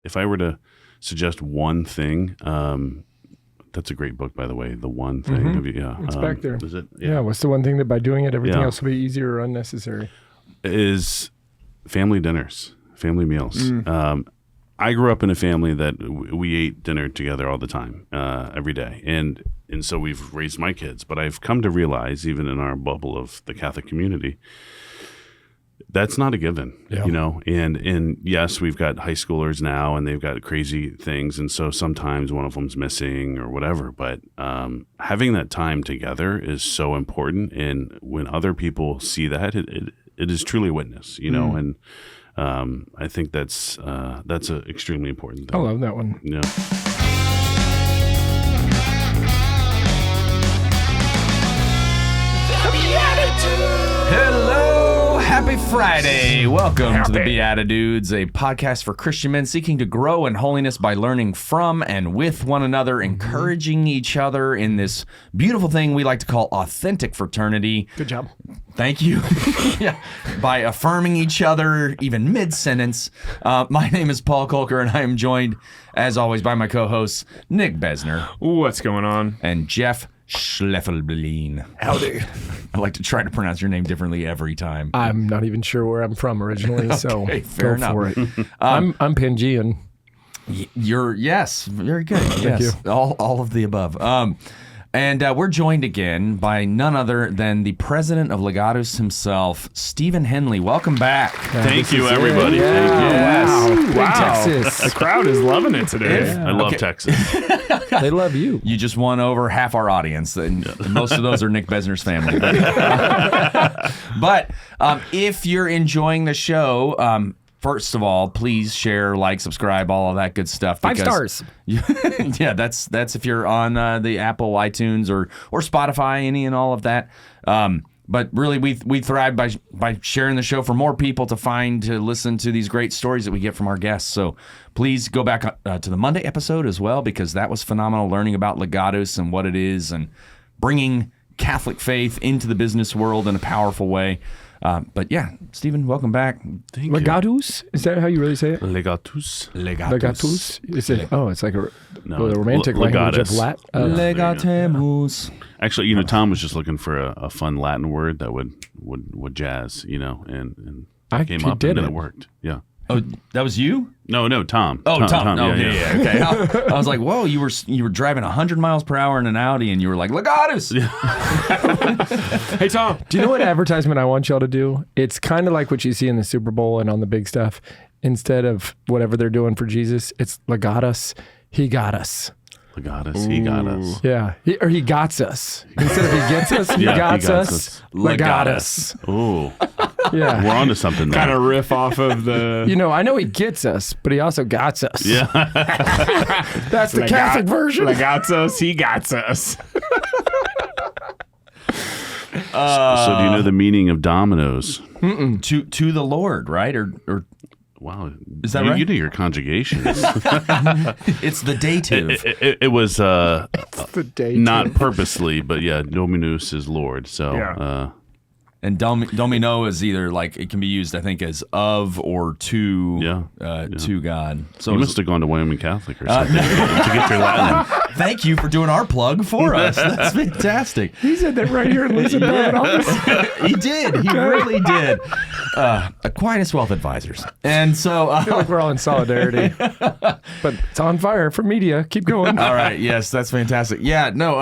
if I were to suggest one thing, that's a great book, by the way. The One Thing. Mm-hmm. Have you, yeah, it's back there. Is it? Yeah. What's the one thing that by doing it, everything else will be easier or unnecessary? Is family dinners, family meals. I grew up in a family that we ate dinner together all the time, every day. And so we've raised my kids. But I've come to realize, even in our bubble of the Catholic community, that's not a given, you know? And yes, we've got high schoolers now and they've got crazy things. And so sometimes one of them's missing or whatever. But having that time together is so important. And when other people see that, it is truly a witness, you know? And I think that's an extremely important thing. I love that one. Yeah. Hello, happy Friday. Welcome to the BeatiDudes, a podcast for Christian men seeking to grow in holiness by learning from and with one another, encouraging each other in this beautiful thing we like to call authentic fraternity. Good job. Thank you. Yeah. By affirming each other, even mid-sentence. My name is Paul Kolker, and I am joined, as always, by my co-hosts, Nick Bezner. What's going on? And Jeff Schiefelbein. Howdy. I like to try to pronounce your name differently every time. I'm not even sure where I'm from originally, so fair go enough. for it. I'm Pangean. Yes, very good. Thank you. All of the above. And we're joined again by none other than the president of Legatus himself, Stephen Henley. Welcome back. Thank you, everybody. Yeah. Thank you. Wow. Wow. Texas. The crowd is loving it today. I love Texas. They love you. You just won over half our audience, and most of those are Nick Bezner's family. But if you're enjoying the show, first of all, please share, like, subscribe, all of that good stuff. 5 stars. Yeah, that's if you're on the Apple, iTunes, or Spotify, any and all of that. But really, we thrive by sharing the show for more people to listen to these great stories that we get from our guests. So please go back to the Monday episode as well, because that was phenomenal, learning about Legatus and what it is and bringing Catholic faith into the business world in a powerful way. But yeah, Stephen, welcome back. Thank you. Legatus? Is that how you really say it? Legatus. Legatus? Is it? Oh, it's like a romantic Legatus. language of Latin. Legatemus. Actually, you know, Tom was just looking for a fun Latin word that would jazz, you know, and came up and then it worked. Yeah. Oh, that was you? No, Tom. Oh, Tom. Oh, yeah. Okay. I was like, whoa, you were driving 100 miles per hour in an Audi, and you were like, Legatus. Hey, Tom. Do you know what advertisement I want y'all to do? It's kind of like what you see in the Super Bowl and on the big stuff. Instead of whatever they're doing for Jesus, it's Legatus. He got us. Legatus. He got us. Yeah. He got us. Instead of he gets us, he got us. Legatus. Ooh. Yeah. We're on to something there. Kind of riff off of the... You know, I know he gets us, but he also got us. Yeah. That's the Catholic version. Legatus, he got us. So do you know the meaning of Dominus? To the Lord, right? Or Wow. Is that right? You do your conjugations. it's the dative. It was the dative. not purposely, but yeah, Dominus is Lord. So Yeah. And domino is either like, it can be used, I think, as of or to to God. So you must have gone to Wyoming Catholic or something to get your Latin. Thank you for doing our plug for us. That's fantastic. He said that right here in Elizabeth office. He did. He really did. Aquinas Wealth Advisors. And so... I feel like we're all in solidarity. But it's on fire for media. Keep going. All right. Yes, that's fantastic. Yeah, no,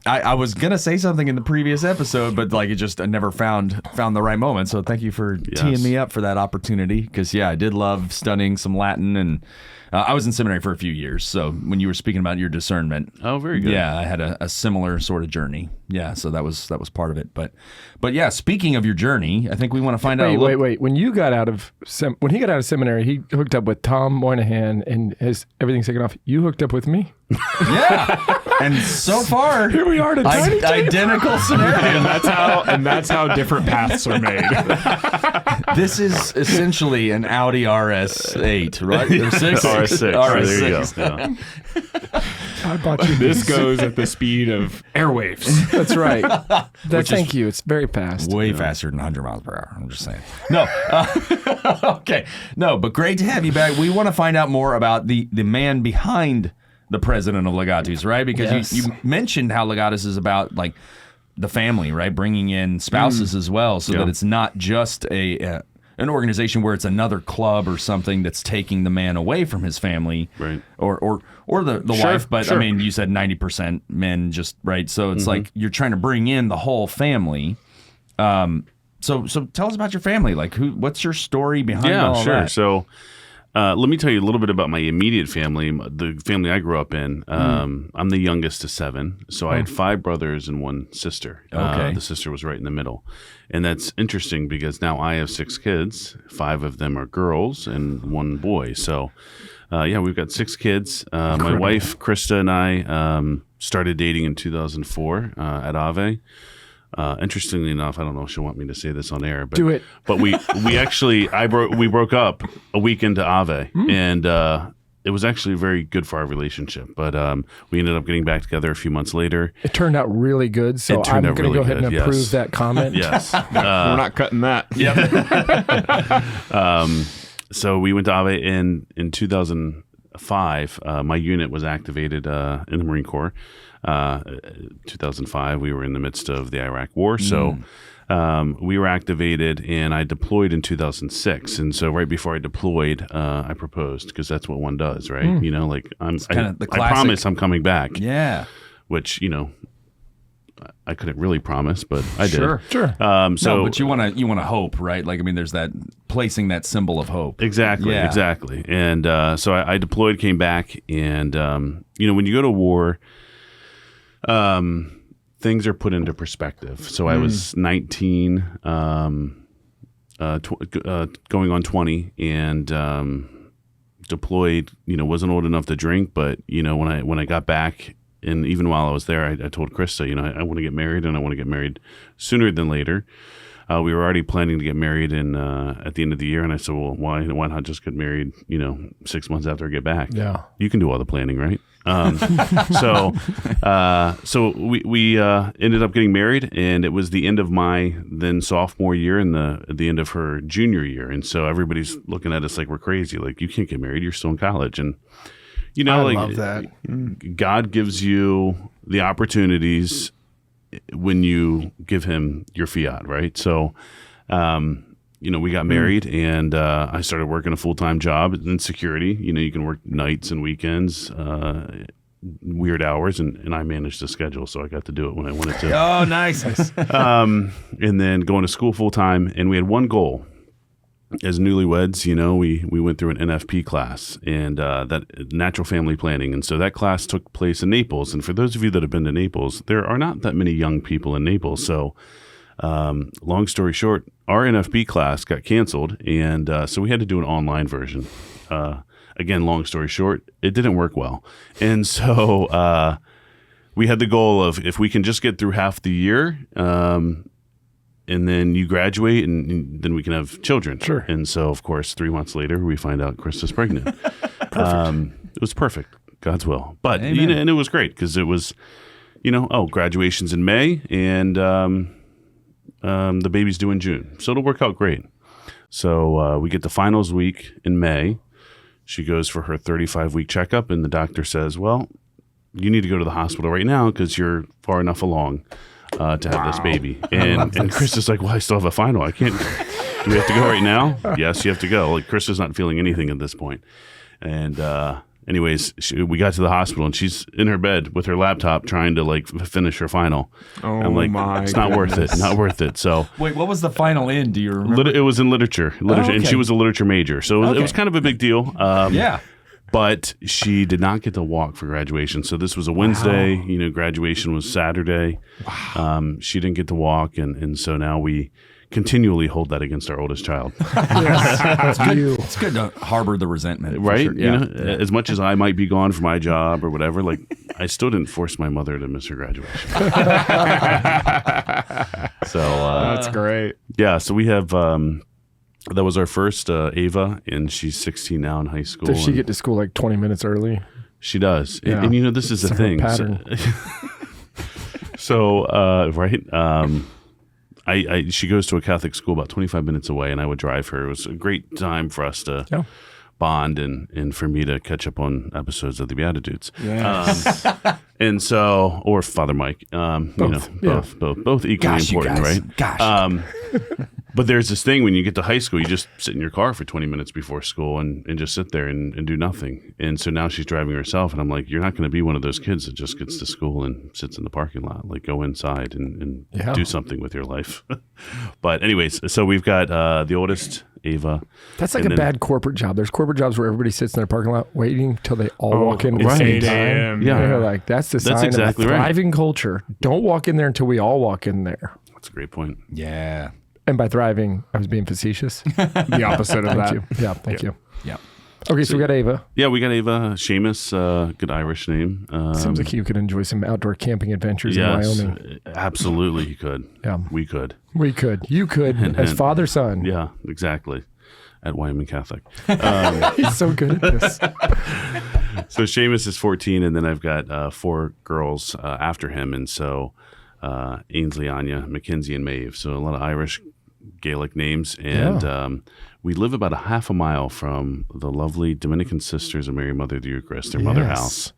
I was going to say something in the previous episode, but like I never found the right moment. So thank you for teeing me up for that opportunity. Because, yeah, I did love studying some Latin, and I was in seminary for a few years. So when you were speaking about your discernment. Oh, very good. Yeah, I had a similar sort of journey. Yeah, so that was part of it. But yeah, speaking of your journey, I think we want to find out. Wait. When he got out of seminary, he hooked up with Tom Moynihan, and everything's taken off. You hooked up with me. Yeah, and so far here we are, identical scenario. And that's how different paths are made. This is essentially an Audi RS8, right? Or 6? RS6. RS6. There you go. Yeah. I bought you This goes at the speed of airwaves. That's right. Thank you. It's very fast. Way faster than 100 miles per hour. I'm just saying. No. Okay. No, but great to have you back. We want to find out more about the man behind the president of Legatus, right? Because Yes. you mentioned how Legatus is about like the family, right? Bringing in spouses as well, so that it's not just an organization where it's another club or something that's taking the man away from his family, Right. Or the wife. But I mean, you said 90% men, just right. So it's like you're trying to bring in the whole family. So tell us about your family. Like, what's your story behind all that? So let me tell you a little bit about my immediate family, the family I grew up in. I'm the youngest of 7, so I had 5 brothers and 1 sister. Okay. The sister was right in the middle. And that's interesting because now I have 6 kids. 5 of them are girls and 1 boy. So, we've got 6 kids. My wife, Krista, and I started dating in 2004 at Ave. Interestingly enough, I don't know if she'll want me to say this on air, but Do it. But we actually we broke up a week into Ave, and it was actually very good for our relationship. But we ended up getting back together a few months later. It turned out really good, so It turned I'm out going to really go ahead and good, approve yes. that comment. Yes. We're not cutting that. So we went to Ave in 2005. My unit was activated in the Marine Corps. 2005, we were in the midst of the Iraq War. So we were activated, and I deployed in 2006. And so right before I deployed, I proposed, because that's what one does, right? You know, like I promise I'm coming back. Yeah. Which, you know, I couldn't really promise, but I did. Sure. But you want to hope, right? Like, I mean, there's that placing that symbol of hope. Exactly. And so I deployed, came back, and when you go to war, things are put into perspective. So I was 19, going on 20, and deployed. Wasn't old enough to drink, but when I got back, and even while I was there, I told Krista, I want to get married, and I want to get married sooner than later. We were already planning to get married at the end of the year, and I said, well, why not just get married, 6 months after I get back? Yeah. You can do all the planning, right? So we ended up getting married, and it was the end of my then sophomore year and the end of her junior year. And so everybody's looking at us like we're crazy. Like, you can't get married. You're still in college. And, I like, love that. God gives you the opportunities when you give him your fiat, right? So, we got married, and I started working a full-time job in security. You can work nights and weekends, weird hours, and I managed the schedule, so I got to do it when I wanted to. Oh, nice. And then going to school full-time, and we had one goal. As newlyweds, we went through an NFP class, and that natural family planning. And so that class took place in Naples. And for those of you that have been to Naples, there are not that many young people in Naples. So long story short, our NFP class got canceled. And so we had to do an online version. Again, long story short, it didn't work well. And so we had the goal of, if we can just get through half the year, and then you graduate, and then we can have children. Sure. And so, of course, 3 months later, we find out Krista's pregnant. It was perfect. God's will. But, and it was great, because it was, graduation's in May, and the baby's due in June. So it'll work out great. So we get the finals week in May. She goes for her 35-week checkup, and the doctor says, well, you need to go to the hospital right now because you're far enough along to have this baby. And Chris is like, well, I still have a final. I can't. Do we have to go right now? Yes, you have to go. Like, Chris is not feeling anything at this point. And anyways, we got to the hospital, and she's in her bed with her laptop trying to finish her final. Oh, I'm like, my it's not worth it. Not worth it. So Wait, what was the final in? Do you remember? it was in literature, okay. and she was a literature major. So it was kind of a big deal. Yeah. But she did not get to walk for graduation. So this was a Wednesday. Graduation was Saturday. Wow. She didn't get to walk, and so now we continually hold that against our oldest child. It's good to harbor the resentment, right? Sure. Yeah. As much as I might be gone for my job or whatever, like, I still didn't force my mother to miss her graduation. So That's great. Yeah. So we have. That was our first Ava, and she's 16 now in high school. Does she get to school like 20 minutes early? She does. Yeah. And this is the It's her thing. pattern. Right. She goes to a Catholic school about 25 minutes away, and I would drive her. It was a great time for us to bond and for me to catch up on episodes of the BeatiDudes. Yes. And so, or Father Mike, both equally important, right? Gosh. But there's this thing when you get to high school, you just sit in your car for 20 minutes before school and just sit there and do nothing. And so now she's driving herself, and I'm like, you're not going to be one of those kids that just gets to school and sits in the parking lot. Like, go inside and do something with your life. But anyways, so we've got the oldest, Ava. That's like a bad corporate job. There's corporate jobs where everybody sits in their parking lot waiting till they all walk in at the same 8 time. a.m. Yeah. They're like, that's the sign exactly of a right. thriving culture. Don't walk in there until we all walk in there. That's a great point. Yeah. And by thriving, I was being facetious. The opposite of that. Thank you. Yeah, thank you. Yeah. Okay, so we got Ava. Yeah, we got Ava, Shamus, good Irish name. Seems like you could enjoy some outdoor camping adventures in Wyoming. Absolutely, you could. Yeah. We could. We could. You could, as father-son. Yeah, exactly. At Wyoming Catholic. He's so good at this. So Shamus is 14, and then I've got 4 girls after him, and so Ainsley, Anya, McKenzie, and Maeve. So a lot of Irish Gaelic names, and we live about a half a mile from the lovely Dominican Sisters of Mary Mother of the Eucharist, their mother house.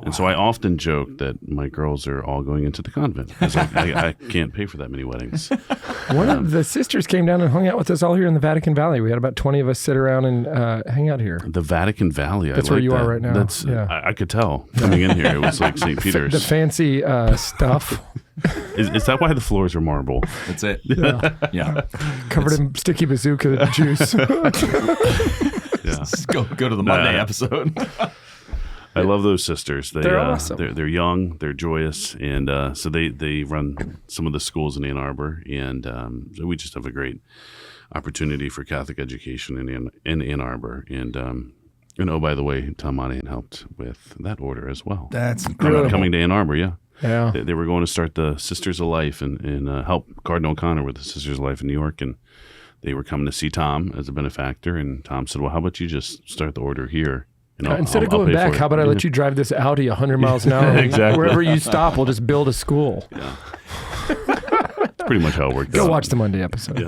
And so I often joke that my girls are all going into the convent because I can't pay for that many weddings. One of the sisters came down and hung out with us all here in the Vatican Valley. We had about 20 of us sit around and hang out here. The Vatican Valley. That's I where like you that. are right now. That's Yeah. I could tell coming in here. It was like St. Peter's. The fancy stuff Is that why the floors are marble? That's it. Yeah. Covered in sticky bazooka juice. Yeah. Go to the Monday episode. I love those sisters. They're awesome. They're young, they're joyous, and so they run some of the schools in Ann Arbor, and so we just have a great opportunity for Catholic education in Ann Arbor, and oh, by the way, Tom Monahan helped with that order as well. That's coming to Ann Arbor, yeah. Yeah. They were going to start the Sisters of Life and help Cardinal O'Connor with the Sisters of Life in New York, and they were coming to see Tom as a benefactor, and Tom said, well, how about you just start the order here? And Instead of I'll going pay back, for it. how about I let you drive this Audi 100 miles an hour? Exactly. Wherever you stop, we'll just build a school. That's pretty much how it worked Go out. watch the Monday episode. Yeah.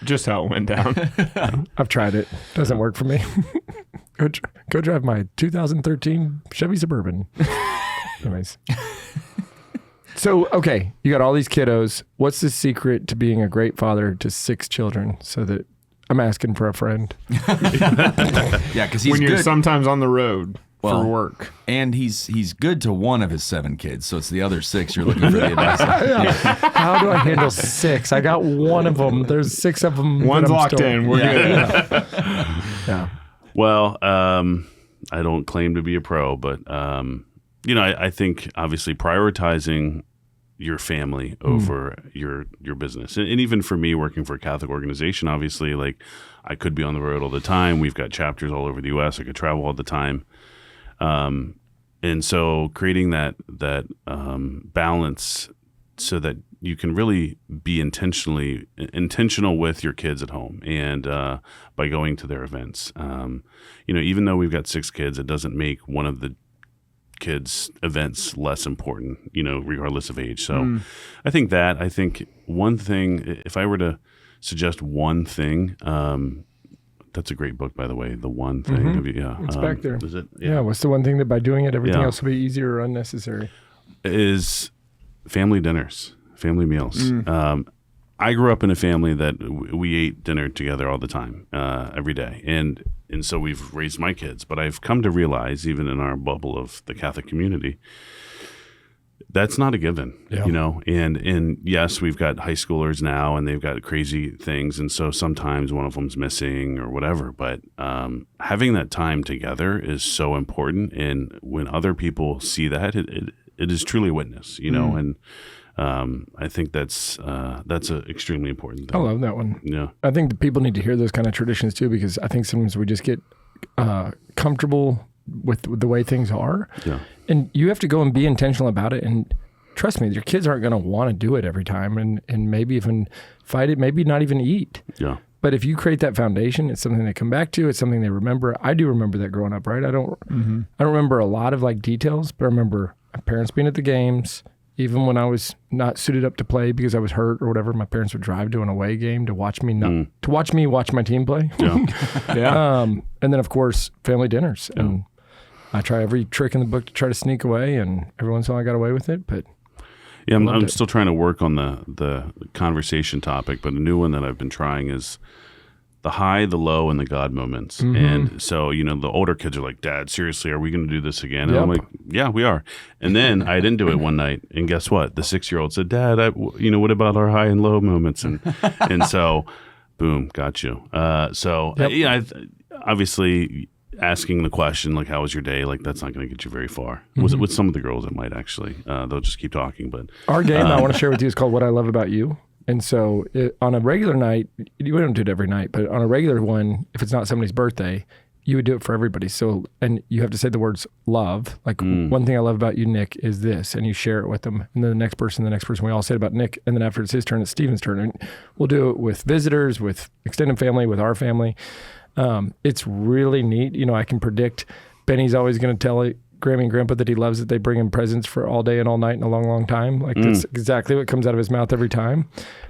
Just how it went down. I've tried it. Doesn't work for me. Go drive my 2013 Chevy Suburban. Anyways. So, okay, you got all these kiddos. What's the secret to being a great father to 6 children? So that I'm asking for a friend. Yeah, because he's When you're good, sometimes on the road Well, for work. and he's good to one of his 7 kids. So it's the other 6 you're looking for the advice. How do I handle 6? I got one of them. There's 6 of them. One's locked in. We're good. Yeah. Well, I don't claim to be a pro, but I think obviously prioritizing your family over your business, and even for me working for a Catholic organization, obviously, like I could be on the road all the time. We've got chapters all over the U.S. I could travel all the time, and so creating that balance so that you can really be intentional with your kids at home and by going to their events. Even though we've got 6 kids, it doesn't make one of the kids' events less important, regardless of age. So I think one thing, if I were to suggest one thing, that's a great book, by the way, The One Thing. It's back there. Is it? Yeah. What's the one thing that by doing it, everything Yeah. else will be easier or unnecessary? Is family dinners, family meals. I grew up in a family that we ate dinner together all the time, every day. And so we've raised my kids. But I've come to realize, even in our bubble of the Catholic community, that's not a given, And yes, we've got high schoolers now, and they've got crazy things. And so sometimes one of them's missing or whatever. But having that time together is so important. And when other people see that, it is truly a witness, and I think that's an extremely important thing. I love that one. Yeah. I think the people need to hear those kind of traditions too, because I think sometimes we just get comfortable with the way things are. Yeah. And you have to go and be intentional about it. And trust me, your kids aren't going to want to do it every time and maybe even fight it, maybe not even eat. Yeah. But if you create that foundation, it's something they come back to. It's something they remember. I do remember that growing up, right? I don't remember a lot of like details, but I remember my parents being at the games. Even when I was not suited up to play because I was hurt or whatever, my parents would drive to an away game to watch me watch my team play. Yeah. And then of course family dinners, and I try every trick in the book to try to sneak away, and every once in a while I got away with it. But yeah, I'm still trying to work on the conversation topic, but a new one that I've been trying is the high, the low, and the God moments. And so, the older kids are like, Dad, seriously, are we going to do this again? And I'm like, yeah, we are. And then I didn't do it one night. And guess what? The 6-year-old said, Dad, what about our high and low moments? And so, boom, got you. Obviously asking the question, like, how was your day? Like, that's not going to get you very far. With some of the girls, it might actually. They'll just keep talking. But our game I want to share with you is called What I Love About You. And so on a regular night, you wouldn't do it every night, but on a regular one, if it's not somebody's birthday, you would do it for everybody. So, and you have to say the words love. Like, one thing I love about you, Nick, is this. And you share it with them. And then the next person, we all say it about Nick. And then after it's his turn, it's Steven's turn. And we'll do it with visitors, with extended family, with our family. It's really neat. I can predict Benny's always going to tell Grammy and Grandpa that he loves that they bring him presents for all day and all night and a long, long time. Like that's exactly what comes out of his mouth every time.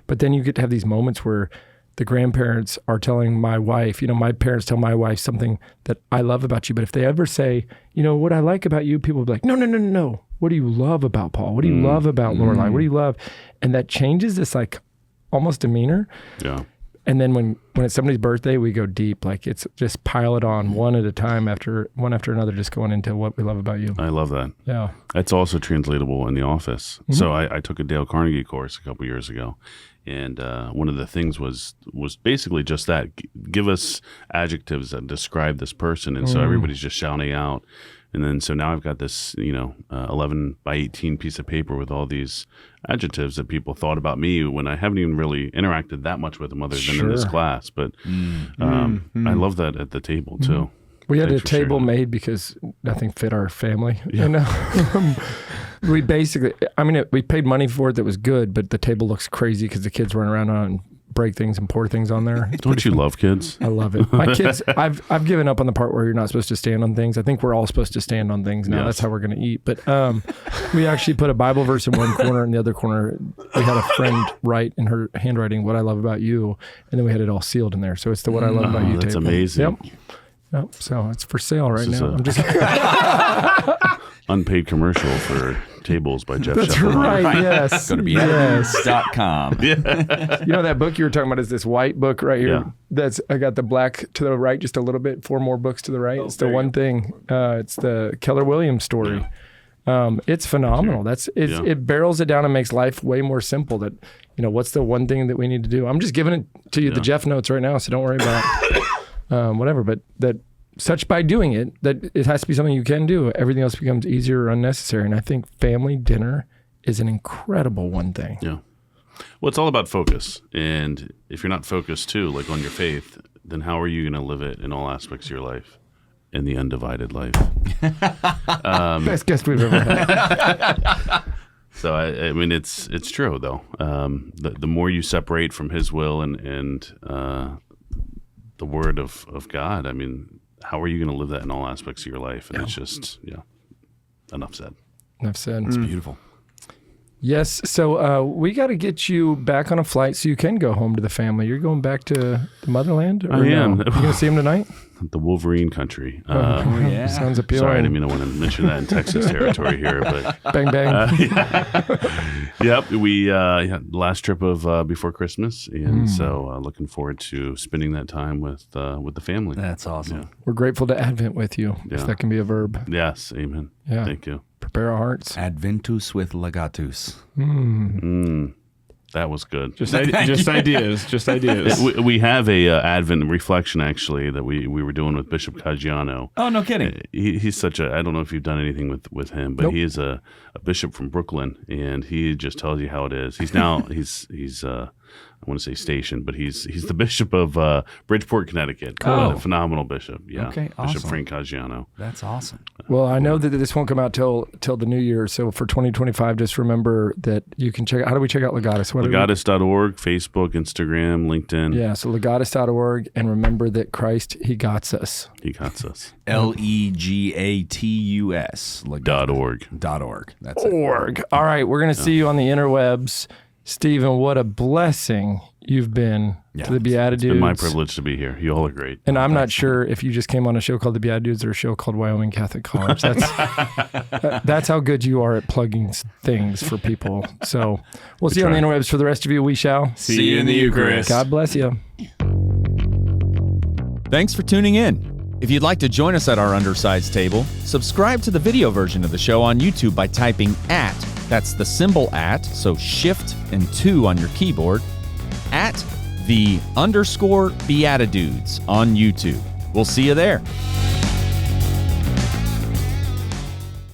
But then you get to have these moments where the grandparents are telling my wife, my parents tell my wife something that I love about you. But if they ever say, what I like about you, people will be like, no. What do you love about Paul? What do you love about Lorelai? What do you love? And that changes this like almost demeanor. Yeah. And then when it's somebody's birthday, we go deep. Like it's just pile it on one at a time one after another, just going into what we love about you. I love that. Yeah. It's also translatable in the office. So I took a Dale Carnegie course a couple years ago. And one of the things was basically just that. Give us adjectives that describe this person. And so everybody's just shouting out. And then so now I've got this, 11 by 18 piece of paper with all these adjectives that people thought about me when I haven't even really interacted that much with them other than in this class. But I love that at the table too. We had a table made because nothing fit our family. Yeah. We basically, we paid money for it that was good, but the table looks crazy because the kids run around on it and break things and pour things on there. Don't you love kids? I love it. My kids, I've given up on the part where you're not supposed to stand on things. I think we're all supposed to stand on things now. Yes. That's how we're going to eat. But we actually put a Bible verse in one corner, and the other corner, we had a friend write in her handwriting, What I Love About You, and then we had it all sealed in there. So it's the What I Love About You that's table. Amazing. Yep. So it's for sale right now. I'm just unpaid commercial for tables by Jeff Schiefelbein. That's right, yes. Go to BeatiDudes.com. That book you were talking about is this white book right here. Yeah. I got the black to the right just a little bit, 4 more books to the right. It's the one thing. It's the Keller Williams story. It's phenomenal. It barrels it down and makes life way more simple. That, what's the one thing that we need to do? I'm just giving it to you, the Jeff notes right now, so don't worry about whatever. But that such by doing it, that it has to be something you can do. Everything else becomes easier or unnecessary. And I think family dinner is an incredible one thing. Yeah. Well, it's all about focus. And if you're not focused too, like on your faith, then how are you going to live it in all aspects of your life? In the undivided life. Best guest we've ever had. So it's true though. The more you separate from His will and the Word of God, how are you going to live that in all aspects of your life? And it's just enough said. Enough said. It's beautiful. Yes. So we got to get you back on a flight so you can go home to the family. You're going back to the motherland? I am. You going to see him tonight? The Wolverine country. Yeah. Sounds appealing. Sorry, I didn't mean I want to mention that in Texas territory here, but bang bang. Yep, we had the last trip of before Christmas, and so looking forward to spending that time with the family. That's awesome. Yeah. We're grateful to Advent with you, if that can be a verb. Yes, amen. Yeah. Thank you. Prepare our hearts. Adventus with Legatus. That was good. Just ideas. Just ideas. We have a Advent reflection actually that we were doing with Bishop Caggiano. Oh, no kidding. He's such a, I don't know if you've done anything with him, but he is a bishop from Brooklyn, and he just tells you how it is. He's now he's I want to say stationed, but he's the bishop of Bridgeport, Connecticut. Cool. A phenomenal bishop. Yeah. Okay, Bishop awesome. Frank Caggiano. That's awesome. Well, I know that this won't come out till the new year. So for 2025, just remember that you can check. How do we check out Legatus? Legatus.org, Facebook, Instagram, LinkedIn. Yeah, so legatus.org, and remember that Christ, He GOTS us. He got us. LEGATUS. .org. .org. That's it. Org. All right, we're going to see you on the interwebs. Stephen, what a blessing you've been to the BeatiDudes. It's been my privilege to be here. You all are great. And I'm not sure if you just came on a show called the BeatiDudes or a show called Wyoming Catholic College. That's how good you are at plugging things for people. So we'll see you on the interwebs. For the rest of you, we shall see you in the Eucharist. God bless you. Thanks for tuning in. If you'd like to join us at our undersized table, subscribe to the video version of the show on YouTube by typing @ that's the symbol @, so shift and 2 on your keyboard, @the_BeatiDudes on YouTube. We'll see you there.